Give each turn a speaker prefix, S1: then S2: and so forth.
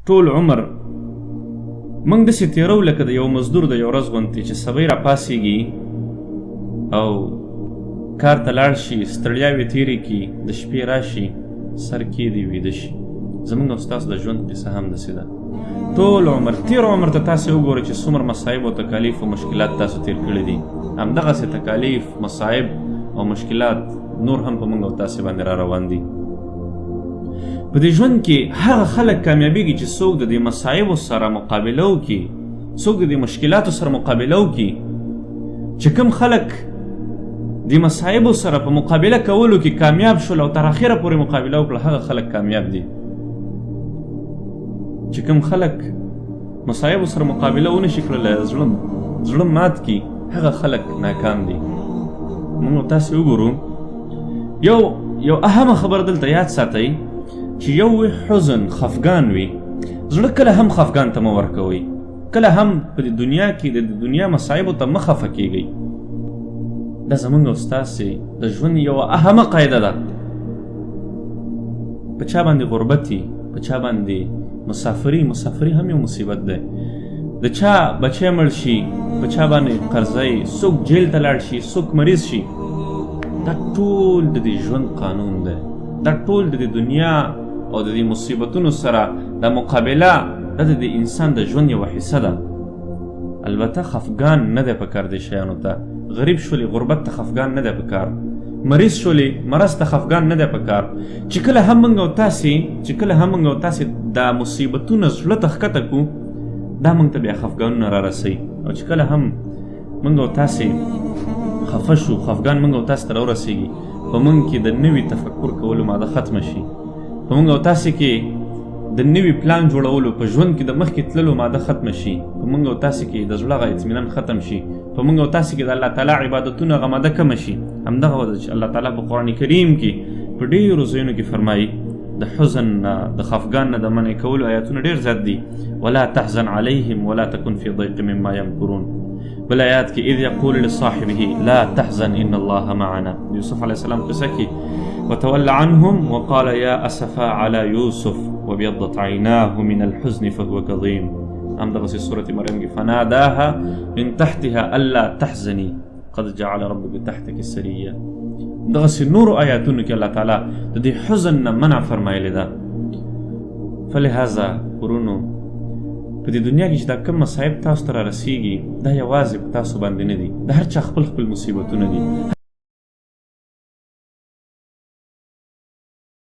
S1: ټول عمر موږ داسې تېرو لکه د یو مزدور د یو ورځ غوندې چې سبی راپاڅېږي او کار ته لاړ شي، ستړیاوې تېرې کړي، د شپې راشي، سر کېږدي، ویده شي. زموږ او ستاسو د ژوند قصه هم داسې ده. ټول عمر، تېر عمر ته تاسې وګورئ چې څومره مصایب او تکالیف او مشکلات تاسو تېر کړي دي. همدغسې تکالیف، مصایب او مشکلات نور هم په موږ او تاسې باندې را روان دي. په دې ژوند کې هغه خلک کامیابیږي چې څوک د دې مصایبو سره مقابله وکړي، څوک د دې مشکلاتو سره مقابله وکړي. چې کوم خلک د مصایبو سره په مقابله کولو کې کامیاب شول او تر اخره پورې مقابله وکړه، هغه خلک کامیاب دي. چې کوم خلک مصایبو سره مقابله ونه شي کړلی، زړه مات کړي، هغه خلک ناکام دي. موږ تاسې وګورو، یو اهمه خبر دلته یاد ساتئ چې یو حزن، خفګان وي. زړه کله هم خفګان ته مه ورکوئ، کله هم په دنیا کې د دنیا مصایبو ته مه خفه کیږئ. دا زموږ او ستاسې د ژوند یوه اهمه قاعده ده. په چا باندې غربت وي، په چا باندې مسافري هم یو مصیبت دی. د چا بچی مړ شي، په چا باندې قرضی، څوک جیل ته لاړ شي، څوک مریض شي. دا ټول د دې ژوند قانون دی. دا ټول د دې دنیا او د دې مصیبتونو سره د مقابله، دا د دې انسان د ژوند یوه حصه ده. البته خفګان نه دی پکار دې شیانو ته. غریب شولې، غربت ته خفګان نه دی پکار. مریض شولې، مرض ته خفګان نه دی پکار. چې کله هم موږ او تاسې دا مصیبتونه زړه ته ښکته کړو، دا موږ ته بیا خفګانونه را رسوي. او چې کله هم موږ او تاسې خفه شو، خفګان موږ او تاسې ته راورسېږي، په موږ کې د نوي تفکر کولو ماده ختمه شي، په موږ او تاسې کې د نوي پلان جوړولو، په ژوند کې د مخکې تللو ماده ختمه شي، په موږ او تاسې کې د زړه هغه اطمینان ختم شي، په موږ او تاسې کې د الله تعالی عبادتونه هغه ماده کمه شي. همدغه وجه چې الله تعالی په قرآن کریم کې په ډېرو ځایونو کې فرمایي د حزن نه، د خفګان نه د منع کولو آیاتونه ډېر زیات دي. ولا تحزن علیهم ولا تکن فی ضیق مما یمکرون. بل آیات کې اذ یقول لصاحبه لا تحزن ان الله معنا. یوسف علیه السلام قصه کې وتولى عنهم وقال يا اسفا على يوسف وابيضت عيناه من الحزن فهو كظيم. همدغسې سورة مریم کې فناداها من تحتها الا تحزني قد جعل ربك تحتك سريا. دغسې نورو آیاتونو کې الله تعالی د دې حزن نه منع فرمایلی ده. فلهذا ورونو، په دې دنیا کې چې دا کوم مصایب تاسو ته را رسیږي، دا یوازې په تاسو باندې نه دي، د هر چا خپل مصیبتونه دي.